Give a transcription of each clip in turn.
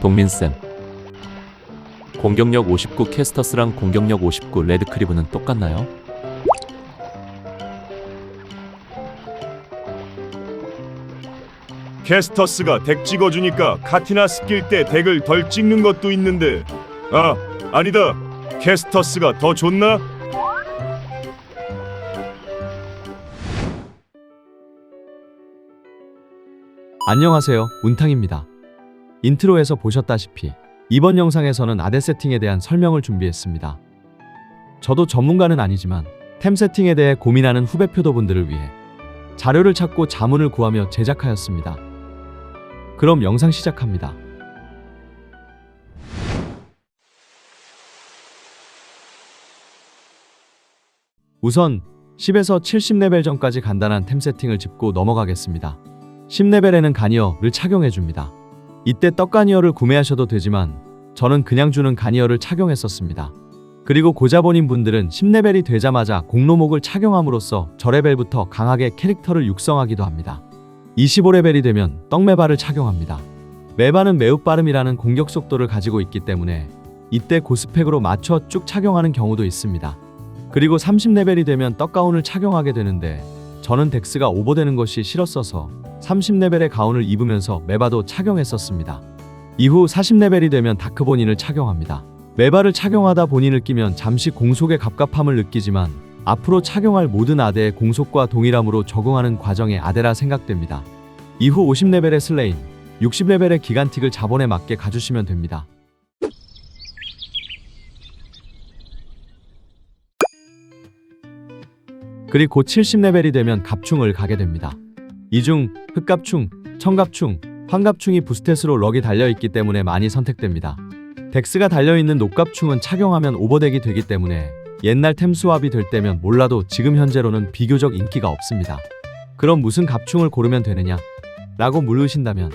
동민쌤, 공격력 59 캐스터스랑 공격력 59 레드크리브는 똑같나요? 캐스터스가 덱 찍어주니까 카티나 스킬 때 덱을 덜 찍는 것도 있는데, 아니다. 캐스터스가 더 좋나? 안녕하세요, 운탕입니다. 인트로에서 보셨다시피 이번 영상에서는 아대 세팅에 대한 설명을 준비했습니다. 저도 전문가는 아니지만 템 세팅에 대해 고민하는 후배 표도분들을 위해 자료를 찾고 자문을 구하며 제작하였습니다. 그럼 영상 시작합니다. 우선 10에서 70레벨 전까지 간단한 템 세팅을 짚고 넘어가겠습니다. 10레벨에는 가니어를 착용해줍니다. 이때 떡 가니어를 구매하셔도 되지만 저는 그냥 주는 가니어를 착용했었습니다. 그리고 고자본인 분들은 10레벨이 되자마자 공로목을 착용함으로써 저레벨부터 강하게 캐릭터를 육성하기도 합니다. 25레벨이 되면 떡메바를 착용합니다. 메바는 매우 빠름이라는 공격 속도를 가지고 있기 때문에 이때 고스펙으로 맞춰 쭉 착용하는 경우도 있습니다. 그리고 30레벨이 되면 떡가운을 착용하게 되는데 저는 덱스가 오버되는 것이 싫었어서 30레벨의 가운을 입으면서 메바도 착용했었습니다. 이후 40레벨이 되면 다크본인을 착용합니다. 메바를 착용하다 본인을 끼면 잠시 공속의 갑갑함을 느끼지만 앞으로 착용할 모든 아대의 공속과 동일함으로 적응하는 과정의 아대라 생각됩니다. 이후 50레벨의 슬레인, 60레벨의 기간틱을 자본에 맞게 가주시면 됩니다. 그리고 곧 70레벨이 되면 갑충을 가게 됩니다. 이 중 흑갑충, 청갑충, 황갑충이 부스탯으로 럭이 달려있기 때문에 많이 선택됩니다. 덱스가 달려있는 녹갑충은 착용하면 오버덱이 되기 때문에 옛날 템 수합이 될 때면 몰라도 지금 현재로는 비교적 인기가 없습니다. 그럼 무슨 갑충을 고르면 되느냐? 라고 물으신다면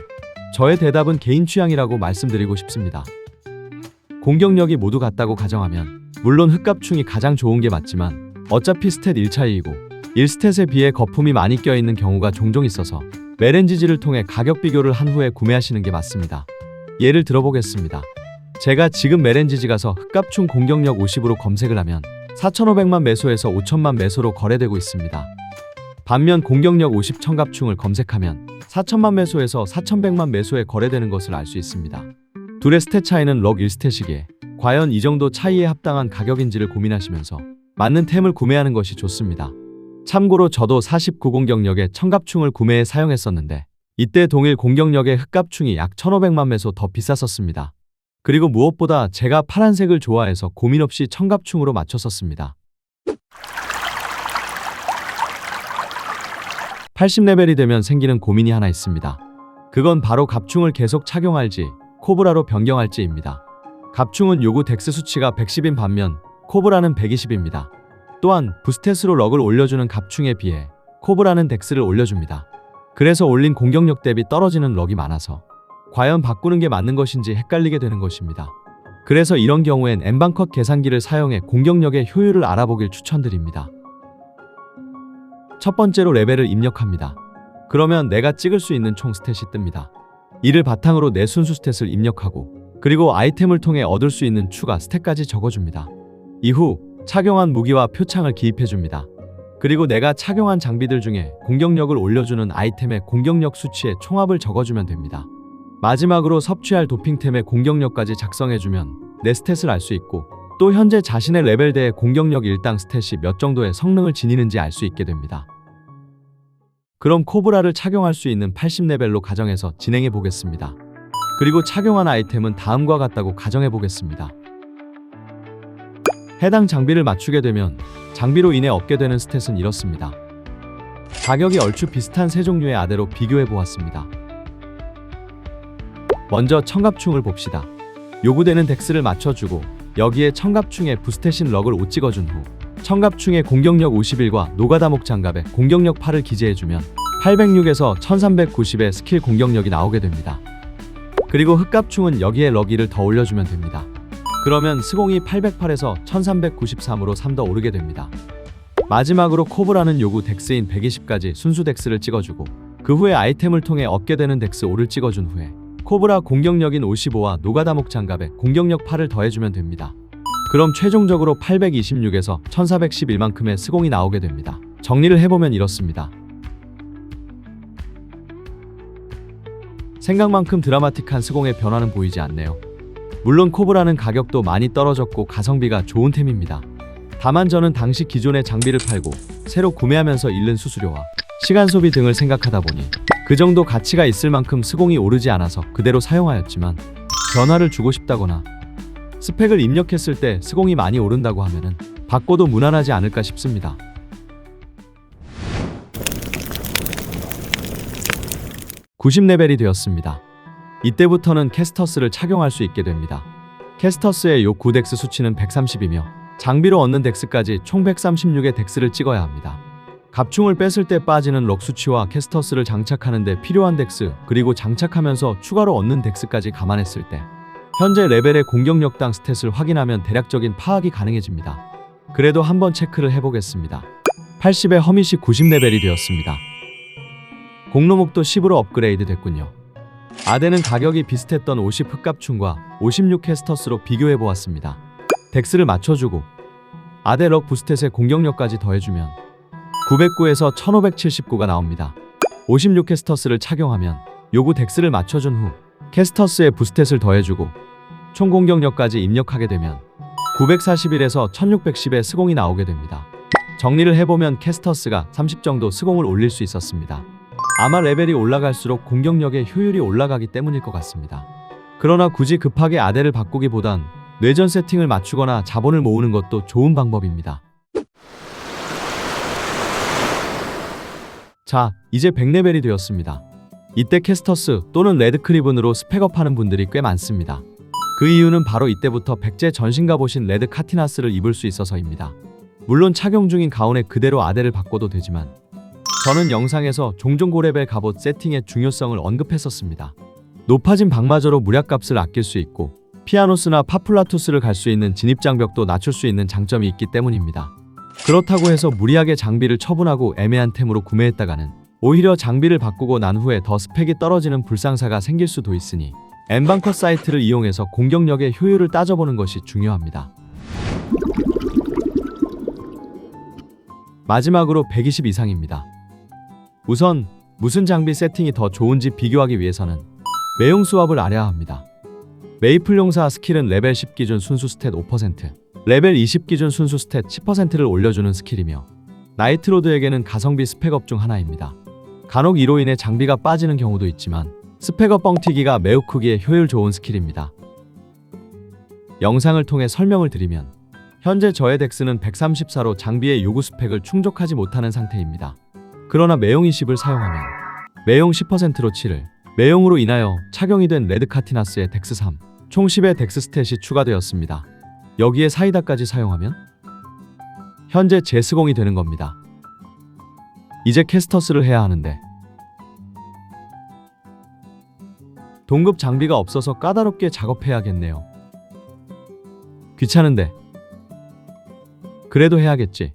저의 대답은 개인 취향이라고 말씀드리고 싶습니다. 공격력이 모두 같다고 가정하면 물론 흑갑충이 가장 좋은 게 맞지만 어차피 스탯 1차이이고 1스탯에 비해 거품이 많이 껴있는 경우가 종종 있어서 메렌지지를 통해 가격 비교를 한 후에 구매하시는 게 맞습니다. 예를 들어보겠습니다. 제가 지금 메렌지지 가서 흑갑충 공격력 50으로 검색을 하면 4,500만 매소에서 5,000만 매소로 거래되고 있습니다. 반면 공격력 50 청갑충을 검색하면 4,000만 매소에서 4,100만 매소에 거래되는 것을 알 수 있습니다. 둘의 스탯 차이는 럭 1스탯이기에 과연 이 정도 차이에 합당한 가격인지를 고민하시면서 맞는 템을 구매하는 것이 좋습니다. 참고로 저도 49 공격력의 청갑충을 구매해 사용했었는데 이때 동일 공격력의 흑갑충이 약 1,500만 매소 더 비쌌었습니다. 그리고 무엇보다 제가 파란색을 좋아해서 고민 없이 청갑충으로 맞췄었습니다. 80레벨이 되면 생기는 고민이 하나 있습니다. 그건 바로 갑충을 계속 착용할지 코브라로 변경할지입니다. 갑충은 요구 덱스 수치가 110인 반면 코브라는 120입니다. 또한 부스탯으로 럭을 올려주는 갑충에 비해 코브라는 덱스를 올려줍니다. 그래서 올린 공격력 대비 떨어지는 럭이 많아서 과연 바꾸는 게 맞는 것인지 헷갈리게 되는 것입니다. 그래서 이런 경우엔 엠방컷 계산기를 사용해 공격력의 효율을 알아보길 추천드립니다. 첫 번째로 레벨을 입력합니다. 그러면 내가 찍을 수 있는 총 스탯이 뜹니다. 이를 바탕으로 내 순수 스탯을 입력하고 그리고 아이템을 통해 얻을 수 있는 추가 스탯까지 적어줍니다. 이후 착용한 무기와 표창을 기입해줍니다. 그리고 내가 착용한 장비들 중에 공격력을 올려주는 아이템의 공격력 수치의 총합을 적어주면 됩니다. 마지막으로 섭취할 도핑템의 공격력까지 작성해주면 내 스탯을 알 수 있고 또 현재 자신의 레벨대의 공격력 일당 스탯이 몇 정도의 성능을 지니는지 알 수 있게 됩니다. 그럼 코브라를 착용할 수 있는 80레벨로 가정해서 진행해 보겠습니다. 그리고 착용한 아이템은 다음과 같다고 가정해 보겠습니다. 해당 장비를 맞추게 되면 장비로 인해 얻게 되는 스탯은 이렇습니다. 가격이 얼추 비슷한 세 종류의 아대로 비교해 보았습니다. 먼저 청갑충을 봅시다. 요구되는 덱스를 맞춰주고 여기에 청갑충의 부스탯인 럭을 5 찍어준 후 청갑충의 공격력 51과 노가다목 장갑에 공격력 8을 기재해주면 806에서 1390의 스킬 공격력이 나오게 됩니다. 그리고 흑갑충은 여기에 럭 2를 더 올려주면 됩니다. 그러면 스공이 808에서 1393으로 3 더 오르게 됩니다. 마지막으로 코브라는 요구 덱스인 120까지 순수 덱스를 찍어주고 그 후에 아이템을 통해 얻게 되는 덱스 5를 찍어준 후에 코브라 공격력인 55와 노가다목 장갑에 공격력 8을 더해주면 됩니다. 그럼 최종적으로 826에서 1411만큼의 스공이 나오게 됩니다. 정리를 해보면 이렇습니다. 생각만큼 드라마틱한 스공의 변화는 보이지 않네요. 물론 코브라는 가격도 많이 떨어졌고 가성비가 좋은 템입니다. 다만 저는 당시 기존의 장비를 팔고 새로 구매하면서 잃는 수수료와 시간 소비 등을 생각하다 보니 그 정도 가치가 있을 만큼 스공이 오르지 않아서 그대로 사용하였지만, 변화를 주고 싶다거나 스펙을 입력했을 때 스공이 많이 오른다고 하면은 바꿔도 무난하지 않을까 싶습니다. 90레벨이 되었습니다. 이때부터는 캐스터스를 착용할 수 있게 됩니다. 캐스터스의 요 9덱스 수치는 130이며 장비로 얻는 덱스까지 총 136의 덱스를 찍어야 합니다. 갑충을 뺐을 때 빠지는 럭 수치와 캐스터스를 장착하는 데 필요한 덱스, 그리고 장착하면서 추가로 얻는 덱스까지 감안했을 때 현재 레벨의 공격력당 스탯을 확인하면 대략적인 파악이 가능해집니다. 그래도 한번 체크를 해보겠습니다. 80의 허밋이 90레벨이 되었습니다. 공로목도 10으로 업그레이드 됐군요. 아대는 가격이 비슷했던 50 흑갑충과 56 캐스터스로 비교해보았습니다. 덱스를 맞춰주고 아대 럭 부스탯의 공격력까지 더해주면 909에서 1579가 나옵니다. 56 캐스터스를 착용하면 요구 덱스를 맞춰준 후 캐스터스의 부스탯을 더해주고 총 공격력까지 입력하게 되면 941에서 1610의 스공이 나오게 됩니다. 정리를 해보면 캐스터스가 30 정도 스공을 올릴 수 있었습니다. 아마 레벨이 올라갈수록 공격력의 효율이 올라가기 때문일 것 같습니다. 그러나 굳이 급하게 아대를 바꾸기보단 뇌전 세팅을 맞추거나 자본을 모으는 것도 좋은 방법입니다. 자, 이제 100레벨이 되었습니다. 이때 캐스터스 또는 레드크리븐으로 스펙업하는 분들이 꽤 많습니다. 그 이유는 바로 이때부터 백제 전신 갑옷인 레드 카티나스를 입을 수 있어서입니다. 물론 착용 중인 가운에 그대로 아대를 바꿔도 되지만 저는 영상에서 종종 고레벨 갑옷 세팅의 중요성을 언급했었습니다. 높아진 방마저로 무략값을 아낄 수 있고 피아노스나 파플라투스를 갈 수 있는 진입장벽도 낮출 수 있는 장점이 있기 때문입니다. 그렇다고 해서 무리하게 장비를 처분하고 애매한 템으로 구매했다가는 오히려 장비를 바꾸고 난 후에 더 스펙이 떨어지는 불상사가 생길 수도 있으니 엠방커 사이트를 이용해서 공격력의 효율을 따져보는 것이 중요합니다. 마지막으로 120 이상입니다. 우선 무슨 장비 세팅이 더 좋은지 비교하기 위해서는 매용 수압을 알아야 합니다. 메이플 용사 스킬은 레벨 10 기준 순수 스탯 5%, 레벨 20 기준 순수 스탯 10%를 올려주는 스킬이며 나이트로드에게는 가성비 스펙업 중 하나입니다. 간혹 이로 인해 장비가 빠지는 경우도 있지만 스펙업 뻥튀기가 매우 크기에 효율 좋은 스킬입니다. 영상을 통해 설명을 드리면 현재 저의 덱스는 134로 장비의 요구 스펙을 충족하지 못하는 상태입니다. 그러나 매용 20을 사용하면 매용 10%로 7을, 매용으로 인하여 착용이 된 레드 카티나스의 덱스 3, 총 10의 덱스 스탯이 추가되었습니다. 여기에 사이다까지 사용하면 현재 제스공이 되는 겁니다. 이제 캐스터스를 해야 하는데 동급 장비가 없어서 까다롭게 작업해야겠네요. 귀찮은데 그래도 해야겠지.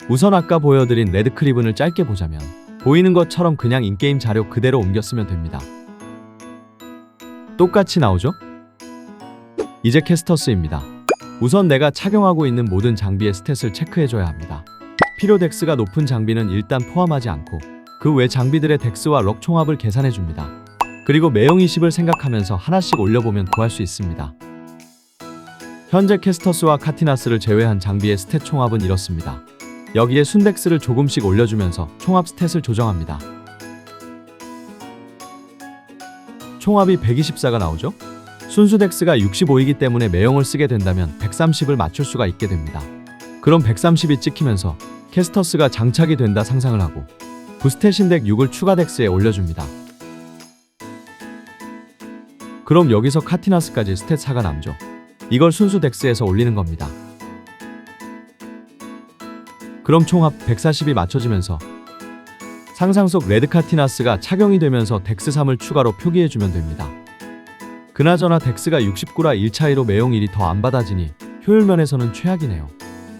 우선 아까 보여드린 레드크리븐을 짧게 보자면 보이는 것처럼 그냥 인게임 자료 그대로 옮겼으면 됩니다. 똑같이 나오죠? 이제 캐스터스입니다. 우선 내가 착용하고 있는 모든 장비의 스탯을 체크해줘야 합니다. 필요 덱스가 높은 장비는 일단 포함하지 않고 그 외 장비들의 덱스와 럭 총합을 계산해줍니다. 그리고 매용 20을 생각하면서 하나씩 올려보면 구할 수 있습니다. 현재 캐스터스와 카티나스를 제외한 장비의 스탯 총합은 이렇습니다. 여기에 순덱스를 조금씩 올려주면서 총합 스탯을 조정합니다. 총합이 124가 나오죠? 순수 덱스가 65이기 때문에 매용을 쓰게 된다면 130을 맞출 수가 있게 됩니다. 그럼 130이 찍히면서 캐스터스가 장착이 된다 상상을 하고 부스탯인 덱 6을 추가 덱스에 올려줍니다. 그럼 여기서 카티나스까지 스탯 4가 남죠. 이걸 순수 덱스에서 올리는 겁니다. 그럼 총합 140이 맞춰지면서 상상 속 레드 카티나스가 착용이 되면서 덱스 3을 추가로 표기해주면 됩니다. 그나저나 덱스가 69라 1차이로 매용 1이 더 안 받아지니 효율면에서는 최악이네요.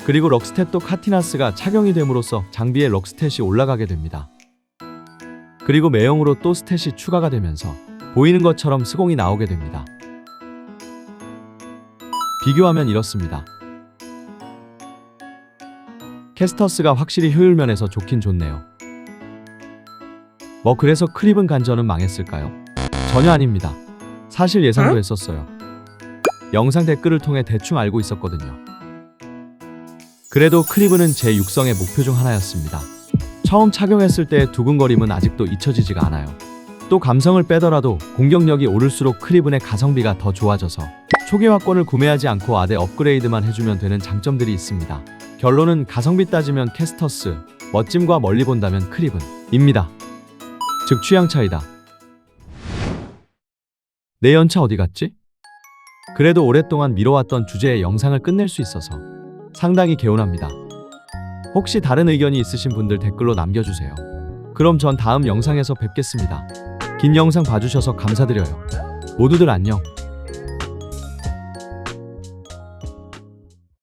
그리고 럭스탯도 카티나스가 착용이 됨으로써 장비의 럭스탯이 올라가게 됩니다. 그리고 매형으로 또 스탯이 추가가 되면서 보이는 것처럼 스공이 나오게 됩니다. 비교하면 이렇습니다. 캐스터스가 확실히 효율 면에서 좋긴 좋네요. 뭐 그래서 크립은 간전은 망했을까요? 전혀 아닙니다. 사실 예상도 했었어요. 영상 댓글을 통해 대충 알고 있었거든요. 그래도 크리브는 제 육성의 목표 중 하나였습니다. 처음 착용했을 때의 두근거림은 아직도 잊혀지지가 않아요. 또 감성을 빼더라도 공격력이 오를수록 크리븐의 가성비가 더 좋아져서 초기화권을 구매하지 않고 아대 업그레이드만 해주면 되는 장점들이 있습니다. 결론은 가성비 따지면 캐스터스, 멋짐과 멀리 본다면 크리븐입니다. 즉 취향 차이다. 내 연차 어디 갔지? 그래도 오랫동안 미뤄왔던 주제의 영상을 끝낼 수 있어서 상당히 개운합니다. 혹시 다른 의견이 있으신 분들 댓글로 남겨주세요. 그럼 전 다음 영상에서 뵙겠습니다. 긴 영상 봐주셔서 감사드려요. 모두들 안녕.